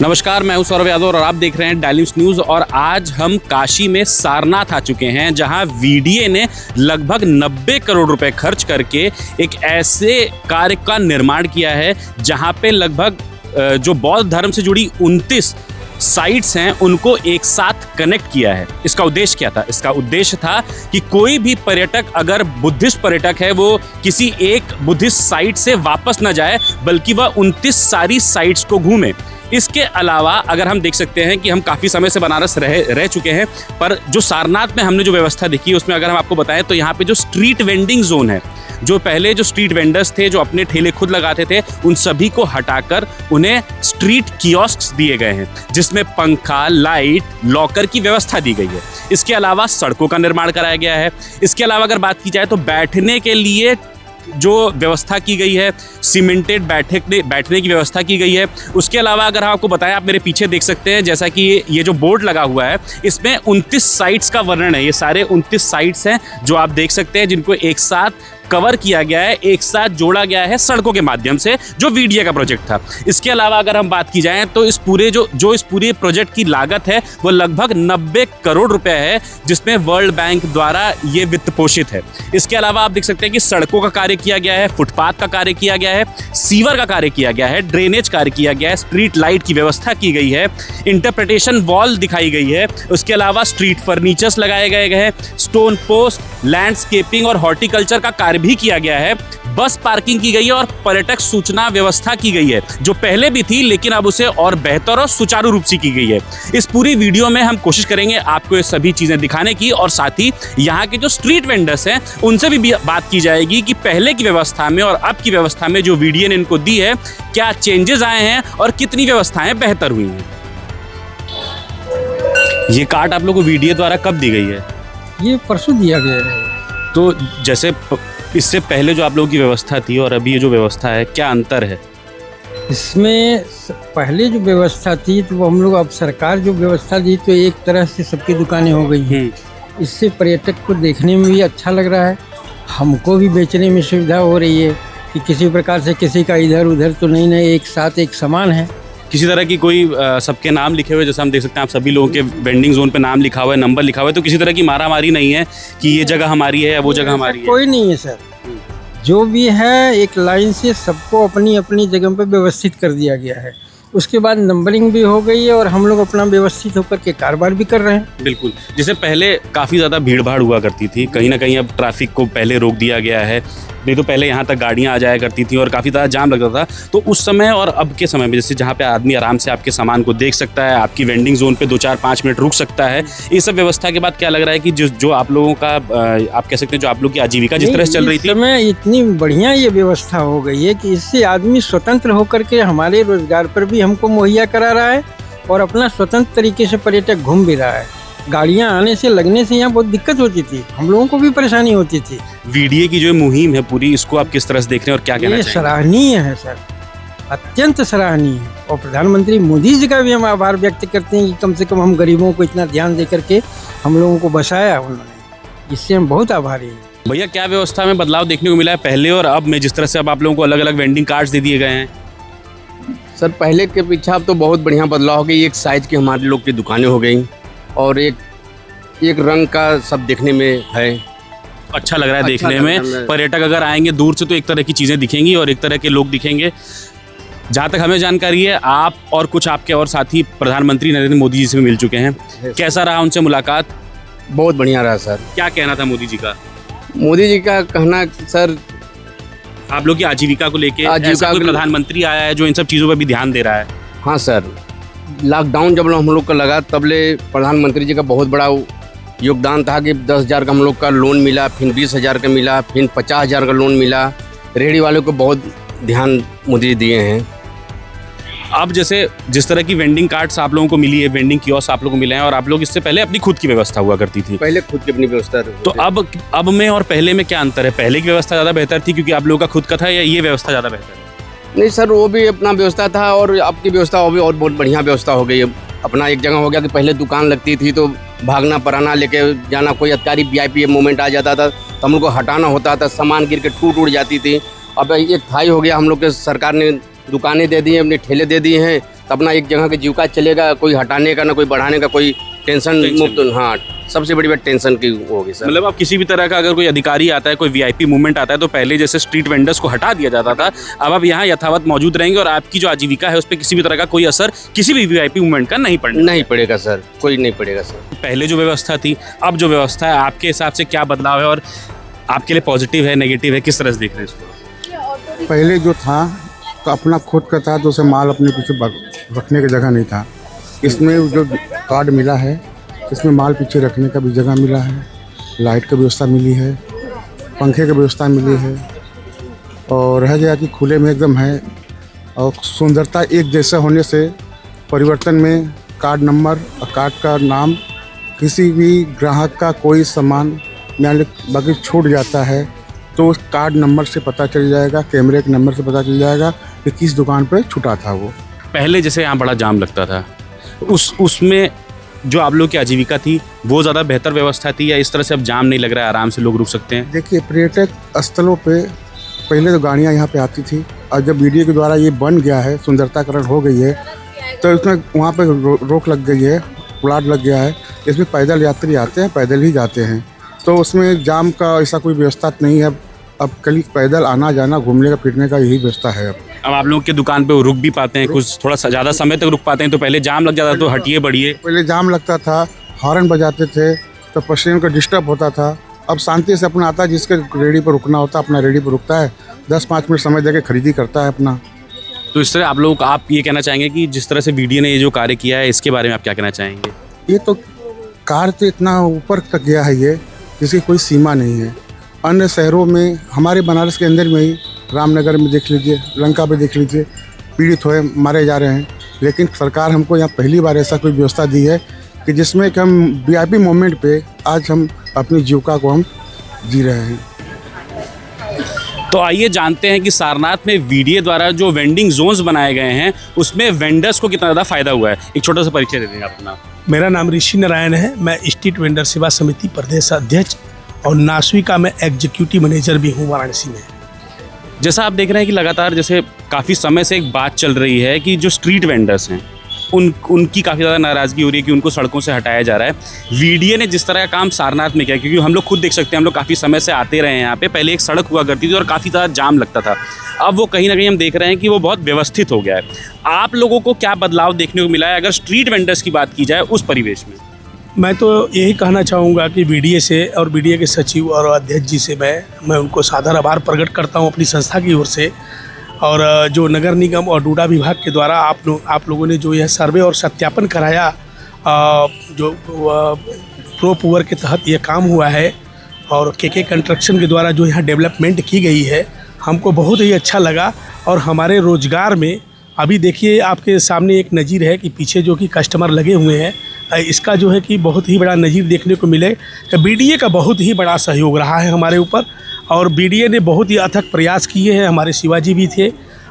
नमस्कार, मैं हूं सौरभ यादव और आप देख रहे हैं डेली न्यूज़। और आज हम काशी में सारनाथ आ चुके हैं, जहां वीडीए ने लगभग 90 करोड़ रुपए खर्च करके एक ऐसे कार्य का निर्माण किया है जहां पे लगभग जो बौद्ध धर्म से जुड़ी 29 साइट्स हैं उनको एक साथ कनेक्ट किया है। इसका उद्देश्य क्या था? इसका उद्देश्य था कि कोई भी पर्यटक, अगर बुद्धिस्ट पर्यटक है, वो किसी एक बुद्धिस्ट साइट से वापस न जाए, बल्कि वह 29 सारी साइट्स को घूमे। इसके अलावा अगर हम देख सकते हैं कि हम काफ़ी समय से बनारस रह चुके हैं, पर जो सारनाथ में हमने जो व्यवस्था देखी उसमें अगर हम आपको बताएं तो यहाँ पे जो स्ट्रीट वेंडिंग जोन है, जो पहले जो स्ट्रीट वेंडर्स थे जो अपने ठेले खुद लगाते थे, उन सभी को हटाकर उन्हें स्ट्रीट कियोस्क्स दिए गए हैं, जिसमें पंखा, लाइट, लॉकर की व्यवस्था दी गई है। इसके अलावा सड़कों का निर्माण कराया गया है। इसके अलावा अगर बात की जाए तो बैठने के लिए जो व्यवस्था की गई है, सीमेंटेड बैठने की व्यवस्था की गई है। उसके अलावा अगर हम आपको बताएं, आप मेरे पीछे देख सकते हैं, जैसा कि ये जो बोर्ड लगा हुआ है, इसमें 29 साइट्स का वर्णन है। ये सारे 29 साइट्स हैं जो आप देख सकते हैं, जिनको एक साथ कवर किया गया है, एक साथ जोड़ा गया है सड़कों के माध्यम से, जो वीडीए का प्रोजेक्ट था। इसके अलावा अगर हम बात की जाए तो इस पूरे प्रोजेक्ट की लागत है वो लगभग 90 करोड़ रुपए है, जिसमें वर्ल्ड बैंक द्वारा ये वित्त पोषित है। इसके अलावा आप देख सकते हैं कि सड़कों का कार्य किया गया है, फुटपाथ का कार्य किया गया है, सीवर का कार्य किया गया है, ड्रेनेज कार्य किया गया है, स्ट्रीट लाइट की व्यवस्था की गई है, इंटरप्रिटेशन वॉल दिखाई गई है। उसके अलावा स्ट्रीट फर्नीचर्स लगाए गए हैं, स्टोन पोस्ट, लैंडस्केपिंग और हॉर्टिकल्चर का कार्य भी किया गया है। बस पार्किंग की गई है और पर्यटक सूचना व्यवस्था की गई है, जो पहले भी थी लेकिन अब उसे और बेहतर और सुचारू रूप से की गई है। इस पूरी वीडियो में हम कोशिश करेंगे आपको ये सभी चीजें दिखाने की, और साथ ही यहाँ के जो स्ट्रीट वेंडर्स हैं उनसे भी बात की जाएगी कि पहले की व्यवस्था में और अब की व्यवस्था में जो वीडीए ने इनको दी है, क्या चेंजेस आए हैं और कितनी व्यवस्थाएं बेहतर हुई हैं। ये कार्ड आप लोग को वीडीए द्वारा कब दी गई है? ये परसों दिया गया है। तो जैसे इससे पहले जो आप लोगों की व्यवस्था थी और अभी ये जो व्यवस्था है, क्या अंतर है? इसमें पहले जो व्यवस्था थी तो हम लोग, अब सरकार जो व्यवस्था दी तो एक तरह से सबकी दुकानें हो गई हैं। इससे पर्यटक को देखने में भी अच्छा लग रहा है, हमको भी बेचने में सुविधा हो रही है कि किसी प्रकार से किसी का इधर उधर तो नहीं, एक साथ एक समान है। किसी तरह की कोई सबके नाम लिखे हुए, जैसे हम देख सकते हैं, आप सभी लोगों के वेंडिंग जोन पे नाम लिखा हुआ है, नंबर लिखा हुआ है, तो किसी तरह की मारामारी नहीं है कि ये जगह हमारी है या वो जगह हमारी है? कोई नहीं है सर, जो भी है एक लाइन से सबको अपनी अपनी जगह पे व्यवस्थित कर दिया गया है। उसके बाद नंबरिंग भी हो गई है और हम लोग अपना व्यवस्थित होकर के कारोबार भी कर रहे हैं। बिल्कुल, जैसे पहले काफ़ी ज़्यादा भीड़ भाड़ हुआ करती थी, कहीं ना कहीं अब ट्रैफिक को पहले रोक दिया गया है। नहीं तो पहले यहाँ तक गाड़ियाँ आ जाया करती थी और काफ़ी ज़्यादा जाम लगता था। तो उस समय और अब के समय में, जैसे जहाँ पे आदमी आराम से आपके सामान को देख सकता है, आपकी वेंडिंग जोन पे 2-4-5 मिनट रुक सकता है, ये सब व्यवस्था के बाद क्या लग रहा है कि जो आप लोगों का, आप कह सकते हैं, जो आप लोग की आजीविका जिस तरह से चल रही थी, समय इतनी बढ़िया ये व्यवस्था हो गई है कि इससे आदमी स्वतंत्र होकर के हमारे रोजगार पर भी हमको मुहैया करा रहा है और अपना स्वतंत्र तरीके से पर्यटक घूम भी रहा है। गाड़ियां आने से, लगने से यहाँ बहुत दिक्कत होती थी, हम लोगों को भी परेशानी होती थी। वीडीए की जो मुहिम है पूरी, इसको आप किस तरह से देख रहे हैं और क्या कहना चाहेंगे? ये सराहनीय है सर, अत्यंत सराहनीय है। और प्रधानमंत्री मोदी जी का भी हम आभार व्यक्त करते हैं कि कम से कम हम गरीबों को इतना ध्यान दे करके हम लोगों को बसाया उन्होंने, इससे हम बहुत आभारी हैं। भैया, क्या व्यवस्था में बदलाव देखने को मिला है पहले और अब में, जिस तरह से अब आप लोगों को अलग अलग वेंडिंग कार्ड्स दे दिए गए हैं? सर, पहले के पीछे अब तो बहुत बढ़िया बदलाव हो गई। एक साइज की हमारे लोग की दुकानें हो गई और एक रंग का सब देखने में है, अच्छा लग रहा है देखने में। पर्यटक अगर आएंगे दूर से तो एक तरह की चीज़ें दिखेंगी और एक तरह के लोग दिखेंगे। जहाँ तक हमें जानकारी है, आप और कुछ आपके और साथी प्रधानमंत्री नरेंद्र मोदी जी से भी मिल चुके हैं। कैसा रहा उनसे मुलाकात? बहुत बढ़िया रहा सर। क्या कहना था मोदी जी का? मोदी जी का कहना सर, आप लोग की आजीविका को लेके ऐसा कोई प्रधानमंत्री आया है जो इन सब चीज़ों पर भी ध्यान दे रहा है? हाँ सर, लॉकडाउन जब हम लोग का लगा तबले प्रधानमंत्री जी का बहुत बड़ा योगदान था कि 10,000 का हम लोग का लोन मिला, फिर 20,000 का मिला, फिर 50,000 का लोन मिला। रेहड़ी वालों को बहुत ध्यान मोदी दिए हैं। अब जैसे जिस तरह की वेंडिंग कार्ड्स आप लोगों को मिली है, वेंडिंग कियोस्क आप लोगों को मिले हैं, और आप लोग इससे पहले अपनी खुद की व्यवस्था हुआ करती थी, पहले खुद की अपनी व्यवस्था। तो अब में और पहले में क्या अंतर है? पहले की व्यवस्था ज़्यादा बेहतर थी क्योंकि आप लोगों का खुद का था, या ये व्यवस्था ज़्यादा बेहतर है? नहीं सर, वो भी अपना व्यवस्था था और आपकी व्यवस्था हो भी और बहुत बढ़िया व्यवस्था हो गई है। अपना एक जगह हो गया कि पहले दुकान लगती थी तो भागना पराना लेके जाना, कोई अधिकारी VIP मोमेंट आ जाता था तो हम लोग को हटाना होता था, सामान गिर के टूट जाती थी। अब एक थाई हो गया, हम लोग के सरकार ने दुकानें दे दी हैं, अपने ठेले दे दिए हैं, तो अपना एक जगह की जीविका चलेगा, कोई हटाने का ना कोई बढ़ाने का, कोई टेंशन मुक्त। हाँ, सबसे बड़ी बात टेंशन की होगी सर। मतलब अब किसी भी तरह का अगर कोई अधिकारी आता है, कोई वीआईपी मूवमेंट आता है, तो पहले जैसे स्ट्रीट वेंडर्स को हटा दिया जाता था, अब आप यहाँ यथावत मौजूद रहेंगे और आपकी जो आजीविका है उस पर किसी भी तरह का कोई असर किसी भी वीआईपी मूवमेंट का नहीं पड़ेगा सर, कोई नहीं पड़ेगा सर। पहले जो व्यवस्था थी, अब जो व्यवस्था है, आपके हिसाब से क्या बदलाव है और आपके लिए पॉजिटिव है, नेगेटिव है, किस तरह से देख रहे हैं इसको? पहले जो था तो अपना खुद का था, तो उसे माल अपने पीछे रखने की जगह नहीं था। इसमें जो कार्ड मिला है, इसमें माल पीछे रखने का भी जगह मिला है, लाइट की व्यवस्था मिली है, पंखे की व्यवस्था मिली है, और रह गया कि खुले में एकदम है। और सुंदरता एक जैसा होने से परिवर्तन में कार्ड नंबर और कार्ड का नाम, किसी भी ग्राहक का कोई सामान बाकी छूट जाता है तो उस कार्ड नंबर से पता चल जाएगा, कैमरे के नंबर से पता चल जाएगा कि किस दुकान पे छूटा था वो। पहले जैसे यहाँ बड़ा जाम लगता था, उसमें जो आप लोग की आजीविका थी वो ज़्यादा बेहतर व्यवस्था थी, या इस तरह से अब जाम नहीं लग रहा है, आराम से लोग रुक सकते हैं? देखिए, पर्यटक स्थलों पे पहले तो गाड़ियाँ यहाँ पे आती थी, और जब वीडियो के द्वारा ये बन गया है, सुंदरताकरण हो गई है, तो इसमें वहाँ पे रोक लग गई है, प्लाट लग गया है। इसमें पैदल यात्री आते हैं, पैदल ही जाते हैं, तो उसमें जाम का ऐसा कोई व्यवस्था नहीं है। अब कल पैदल आना जाना, घूमने का फिरने का यही व्यवस्था है। अब आप लोग के दुकान पे वो रुक भी पाते हैं, कुछ थोड़ा सा ज़्यादा समय तक रुक पाते हैं? तो पहले जाम लग जाता, तो हटिए बढ़िए। पहले जाम लगता था, हॉर्न बजाते थे तो पेशेंट को डिस्टर्ब होता था। अब शांति से अपना आता है, जिसके रेडी पर रुकना होता है अपना रेडी पर रुकता है, 10-5 मिनट समय देके खरीदी करता है अपना। तो इस तरह आप ये कहना चाहेंगे कि जिस तरह से वीडियो ने ये जो कार्य किया है, इसके बारे में आप क्या कहना चाहेंगे? ये तो कार्य तो इतना ऊपर तक गया है ये, जिसकी कोई सीमा नहीं है। अन्य शहरों में, हमारे बनारस के अंदर में ही, रामनगर में देख लीजिए, लंका पे देख लीजिए, पीड़ित हुए मारे जा रहे हैं। लेकिन सरकार हमको यहाँ पहली बार ऐसा कोई व्यवस्था दी है कि जिसमें कि हम वीआईपी मोमेंट पे आज हम अपनी जीविका को हम जी रहे हैं। तो आइए जानते हैं कि सारनाथ में वीडियो द्वारा जो वेंडिंग जोन्स बनाए गए हैं उसमें वेंडर्स को कितना ज़्यादा फायदा हुआ है। एक छोटा सा परिचय दे देंगे अपना। मेरा नाम ऋषि नारायण है, मैं स्ट्रीट वेंडर सेवा समिति प्रदेश अध्यक्ष और नासविका में एग्जीक्यूटिव मैनेजर भी हूँ वाराणसी में। जैसा आप देख रहे हैं कि लगातार जैसे काफ़ी समय से एक बात चल रही है कि जो स्ट्रीट वेंडर्स हैं उनकी काफ़ी ज़्यादा नाराज़गी हो रही है कि उनको सड़कों से हटाया जा रहा है। वीडियो ने जिस तरह का काम सारनाथ में किया, क्योंकि हम लोग खुद देख सकते हैं, हम लोग काफ़ी समय से आते रहे हैं यहाँ पे। पहले एक सड़क हुआ करती थी और काफ़ी ज़्यादा जाम लगता था, अब वो कहीं ना कहीं हम देख रहे हैं कि वो बहुत व्यवस्थित हो गया है। आप लोगों को क्या बदलाव देखने को मिला है अगर स्ट्रीट वेंडर्स की बात की जाए उस परिवेश में? मैं तो यही कहना चाहूँगा कि बीडीए से और बीडीए के सचिव और अध्यक्ष जी से मैं उनको सादर आभार प्रकट करता हूँ अपनी संस्था की ओर से। और जो नगर निगम और डूडा विभाग के द्वारा आप लोगों ने जो यह सर्वे और सत्यापन कराया, जो प्रो पुअर के तहत यह काम हुआ है, और के कंस्ट्रक्शन के द्वारा जो यहाँ डेवलपमेंट की गई है, हमको बहुत ही अच्छा लगा। और हमारे रोज़गार में अभी देखिए आपके सामने एक नज़ीर है कि पीछे जो कि कस्टमर लगे हुए हैं, इसका जो है कि बहुत ही बड़ा नज़ीर देखने को मिले। बीडीए का बहुत ही बड़ा सहयोग रहा है हमारे ऊपर, और बीडीए ने बहुत ही अथक प्रयास किए हैं। हमारे शिवाजी भी थे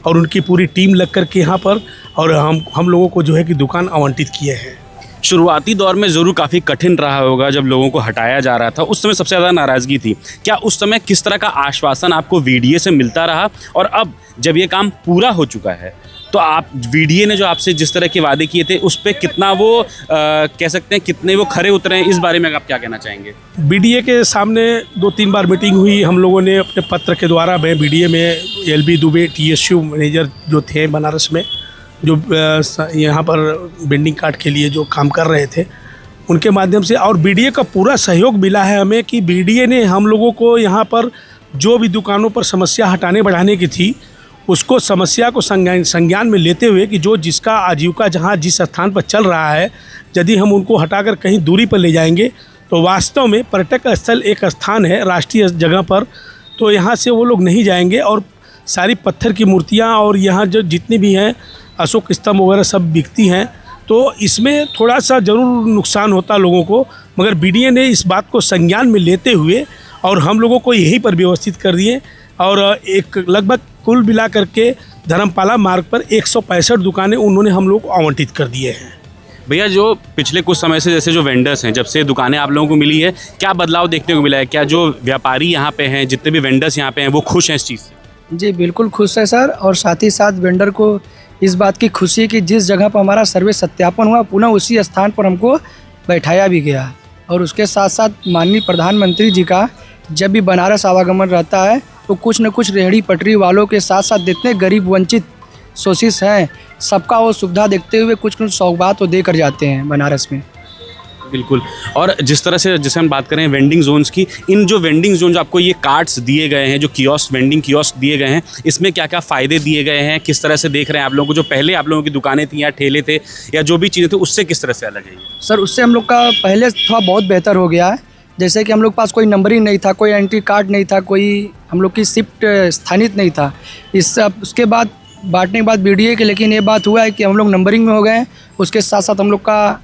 और उनकी पूरी टीम लग कर के यहाँ पर, और हम लोगों को जो है कि दुकान आवंटित किए हैं। शुरुआती दौर में ज़रूर काफ़ी कठिन रहा होगा जब लोगों को हटाया जा रहा था, उस समय सबसे ज़्यादा नाराज़गी थी। क्या उस समय किस तरह का आश्वासन आपको वीडीए से मिलता रहा, और अब जब ये काम पूरा हो चुका है तो आप वीडीए ने जो आपसे जिस तरह के वादे किए थे उस पर कितना वो कह सकते हैं कितने वो खरे उतरे हैं, इस बारे में आप क्या कहना चाहेंगे? बीडीए के सामने 2-3 बार मीटिंग हुई हम लोगों ने अपने पत्र के द्वारा। मैं बीडीए में एलबी दुबे टीएसयू मैनेजर जो थे बनारस में, जो यहाँ पर बेंडिंग कार्ड के लिए जो काम कर रहे थे, उनके माध्यम से, और बीडीए का पूरा सहयोग मिला है हमें कि बीडीए ने हम लोगों को यहाँ पर जो भी दुकानों पर समस्या हटाने बढ़ाने की थी उसको समस्या को संज्ञान में लेते हुए कि जो जिसका आजीविका जहाँ जिस स्थान पर चल रहा है, यदि हम उनको हटाकर कहीं दूरी पर ले जाएंगे तो वास्तव में पर्यटक स्थल एक स्थान है राष्ट्रीय जगह पर, तो यहाँ से वो लोग नहीं जाएंगे। और सारी पत्थर की मूर्तियाँ और यहाँ जो जितनी भी हैं अशोक स्तंभ वगैरह सब बिकती हैं, तो इसमें थोड़ा सा ज़रूर नुकसान होता लोगों को। मगर बीडीए ने इस बात को संज्ञान में लेते हुए और हम लोगों को यहीं पर व्यवस्थित कर दिए, और एक लगभग कुल मिला करके धर्मपाला मार्ग पर 165 दुकानें उन्होंने हम लोग को आवंटित कर दिए हैं। भैया, जो पिछले कुछ समय से जैसे जो वेंडर्स हैं, जब से दुकानें आप लोगों को मिली है, क्या बदलाव देखने को मिला है? क्या जो व्यापारी यहाँ पे हैं, जितने भी वेंडर्स यहाँ पे हैं, वो खुश हैं इस चीज़ से? जी बिल्कुल खुश है सर, और साथ ही साथ वेंडर को इस बात की खुशी कि जिस जगह पर हमारा सर्वे सत्यापन हुआ पुनः उसी स्थान पर हमको बैठाया भी गया। और उसके साथ साथ माननीय प्रधानमंत्री जी का जब भी बनारस आवागमन रहता है तो कुछ न कुछ रेहड़ी पटरी वालों के साथ साथ जितने गरीब वंचित शोषित हैं सबका वो सुविधा देखते हुए कुछ न कुछ सौगात तो दे कर जाते हैं बनारस में। बिल्कुल। और जिस तरह से जैसे हम बात करें वेंडिंग जोन्स की, इन जो वेंडिंग जोन आपको ये कार्ड्स दिए गए हैं, जो कियोस्क वेंडिंग कियोस्क दिए गए हैं, इसमें क्या क्या फ़ायदे दिए गए हैं, किस तरह से देख रहे हैं आप लोगों को? जो पहले आप लोगों की दुकानें थी या ठेले थे या जो भी चीज़ें थी उससे किस तरह से अलग है? सर उससे हम लोग का पहले थोड़ा बहुत बेहतर हो गया है। जैसे कि हम लोग के पास कोई नंबरिंग नहीं था, कोई एंट्री कार्ड नहीं था, कोई हम लोग की शिफ्ट स्थानित नहीं था। उसके बाद बांटने के बाद बीडीए के, लेकिन ये बात हुआ है कि हम लोग नंबरिंग में हो गए। उसके साथ साथ हम लोग का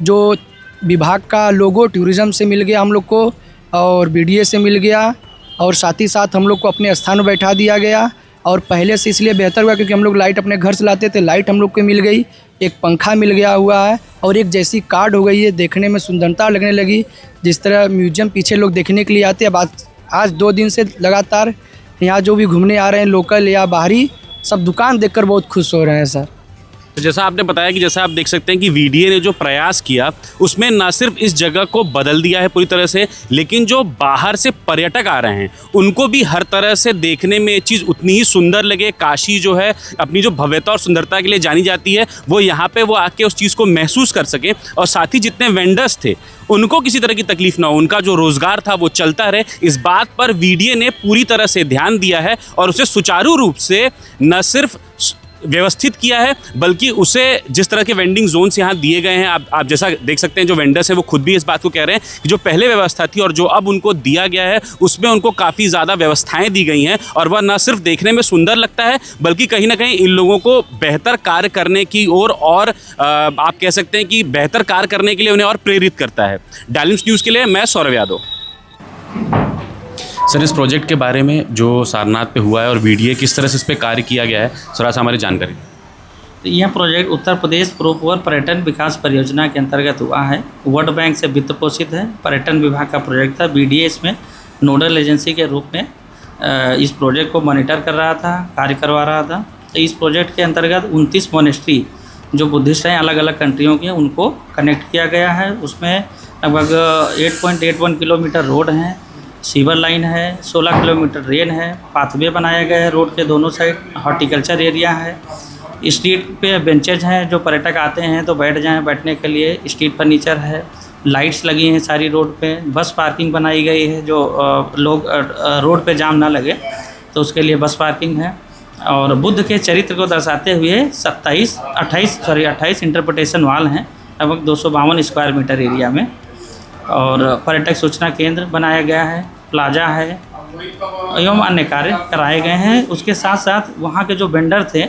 जो विभाग का लोगो टूरिज़्म से मिल गया हम लोग को और बीडीए से मिल गया, और साथ ही साथ हम लोग को अपने स्थान में बैठा दिया गया। और पहले से इसलिए बेहतर हुआ क्योंकि हम लोग लाइट अपने घर से लाते थे, लाइट हम लोग को मिल गई, एक पंखा मिल गया हुआ है और एक जैसी कार्ड हो गई है, देखने में सुंदरता लगने लगी। जिस तरह म्यूजियम पीछे लोग देखने के लिए आते हैं, अब आज 2 दिन से लगातार यहाँ जो भी घूमने आ रहे हैं लोकल या बाहरी, सब दुकान देखकर बहुत खुश हो रहे हैं सर। तो जैसा आपने बताया कि जैसा आप देख सकते हैं कि वीडीए ने जो प्रयास किया उसमें ना सिर्फ इस जगह को बदल दिया है पूरी तरह से, लेकिन जो बाहर से पर्यटक आ रहे हैं उनको भी हर तरह से देखने में ये चीज़ उतनी ही सुंदर लगे। काशी जो है अपनी जो भव्यता और सुंदरता के लिए जानी जाती है, वो यहाँ पे वो आके उस चीज़ को महसूस कर सकें, और साथ ही जितने वेंडर्स थे उनको किसी तरह की तकलीफ ना हो, उनका जो रोज़गार था वो चलता रहे। इस बात पर वीडीए ने पूरी तरह से ध्यान दिया है और उसे सुचारू रूप से न सिर्फ व्यवस्थित किया है, बल्कि उसे जिस तरह के वेंडिंग जोन्स यहाँ दिए गए हैं, आप जैसा देख सकते हैं जो वेंडर्स हैं वो खुद भी इस बात को कह रहे हैं कि जो पहले व्यवस्था थी और जो अब उनको दिया गया है उसमें उनको काफ़ी ज़्यादा व्यवस्थाएं दी गई हैं, और वह न सिर्फ देखने में सुंदर लगता है बल्कि कहीं ना कहीं इन लोगों को बेहतर कार्य करने की ओर और आप कह सकते हैं कि बेहतर कार्य करने के लिए उन्हें और प्रेरित करता है। डायलिम्स न्यूज़ के लिए मैं सौरभ यादव। सर इस प्रोजेक्ट के बारे में जो सारनाथ पे हुआ है और वीडीए किस तरह से इस पे कार्य किया गया है, थोड़ा सा हमारी जानकारी। तो यह प्रोजेक्ट उत्तर प्रदेश पूर्व पर्यटन विकास परियोजना के अंतर्गत हुआ है। वर्ल्ड बैंक से वित्त पोषित है। पर्यटन विभाग का प्रोजेक्ट था। बीडीए इसमें नोडल एजेंसी के रूप में इस प्रोजेक्ट को मॉनिटर कर रहा था, कार्य करवा रहा था। तो इस प्रोजेक्ट के अंतर्गत 29 मोनेस्ट्री जो बुद्धिस्ट हैं अलग अलग कंट्रियों के, उनको कनेक्ट किया गया है। उसमें लगभग 8.81 किलोमीटर रोड हैं, सीवर लाइन है, 16 किलोमीटर रेल है, पाथवे बनाया गया है रोड के दोनों साइड, हॉर्टिकल्चर एरिया है, स्ट्रीट पे बेंचेज हैं, जो पर्यटक आते हैं तो बैठ जाएं बैठने के लिए, स्ट्रीट फर्नीचर है, लाइट्स लगी हैं सारी रोड पे, बस पार्किंग बनाई गई है जो लोग रोड पे जाम ना लगे तो उसके लिए बस पार्किंग है। और बुद्ध के चरित्र को दर्शाते हुए 28 इंटरप्रिटेशन वाल हैं लगभग 252 स्क्वायर मीटर एरिया में। और पर्यटक सूचना केंद्र बनाया गया है, प्लाजा है एवं अन्य कार्य कराए गए हैं। उसके साथ साथ वहाँ के जो वेंडर थे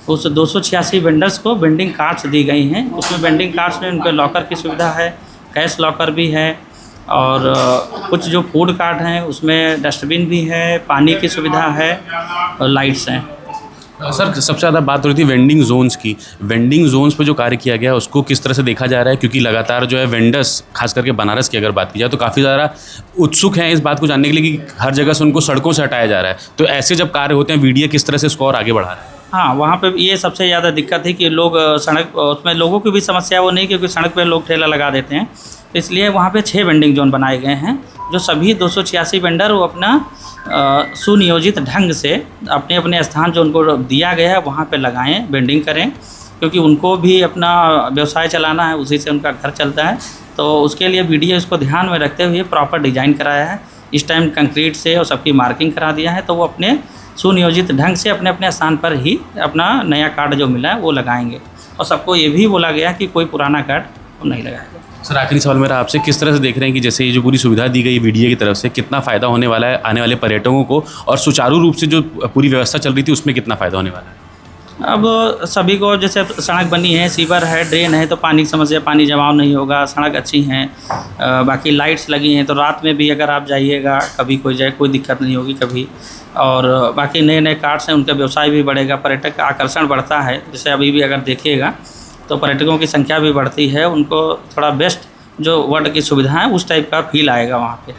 उस 286 वेंडर्स को वेंडिंग कार्ड्स दी गई हैं। उसमें वेंडिंग कार्ड्स में उनके लॉकर की सुविधा है, कैश लॉकर भी है, और कुछ जो फूड कार्ट हैं उसमें डस्टबिन भी है, पानी की सुविधा है और लाइट्स हैं। सर सबसे ज़्यादा बात हो रही थी वेंडिंग जोन्स की। वेंडिंग जोन्स पे जो कार्य किया गया है उसको किस तरह से देखा जा रहा है, क्योंकि लगातार जो है वेंडर्स खास करके बनारस की अगर बात की जाए तो काफ़ी ज़्यादा उत्सुक हैं इस बात को जानने के लिए कि हर जगह से उनको सड़कों से हटाया जा रहा है। तो ऐसे जब कार्य होते हैं वीडीए किस तरह से इसको और आगे बढ़ा रहा है? हाँ, वहाँ पे ये सबसे ज़्यादा दिक्कत है कि लोग सड़क, उसमें लोगों की भी समस्या वो नहीं, क्योंकि सड़क पे लोग ठेला लगा देते हैं, इसलिए वहाँ पे 6 वेंडिंग जोन बनाए गए हैं जो सभी 286 वेंडर वो अपना सुनियोजित ढंग से अपने अपने स्थान जो उनको दिया गया है वहाँ पे लगाएं, वेंडिंग करें, क्योंकि उनको भी अपना व्यवसाय चलाना है, उसी से उनका घर चलता है। तो उसके लिए वीडीए इसको ध्यान में रखते हुए प्रॉपर डिज़ाइन कराया है, इस टाइम कंक्रीट से और सबकी मार्किंग करा दिया है, तो वो अपने सुनियोजित ढंग से अपने अपने स्थान पर ही अपना नया कार्ड जो मिला है वो लगाएंगे। और सबको ये भी बोला गया कि कोई पुराना कार्ड नहीं लगाएगा। सर आखिरी सवाल मेरा आपसे, किस तरह से देख रहे हैं कि जैसे ये जो पूरी सुविधा दी गई वीडीए की तरफ से, कितना फ़ायदा होने वाला है आने वाले पर्यटकों को, और सुचारू रूप से जो पूरी व्यवस्था चल रही थी उसमें कितना फ़ायदा होने वाला है? अब सभी को, जैसे सड़क बनी है, सीवर है, ड्रेन है, तो पानी की समस्या, पानी जमाव नहीं होगा, सड़क अच्छी हैं, बाकी लाइट्स लगी हैं, तो रात में भी अगर आप जाइएगा कभी कोई दिक्कत नहीं होगी कभी। और बाकी नए नए कार्ड्स हैं, उनका व्यवसाय भी बढ़ेगा, पर्यटक का आकर्षण बढ़ता है। जैसे अभी भी अगर देखिएगा तो पर्यटकों की संख्या भी बढ़ती है, उनको थोड़ा बेस्ट जो वर्ल्ड की सुविधा है उस टाइप का फील आएगा वहाँ पे।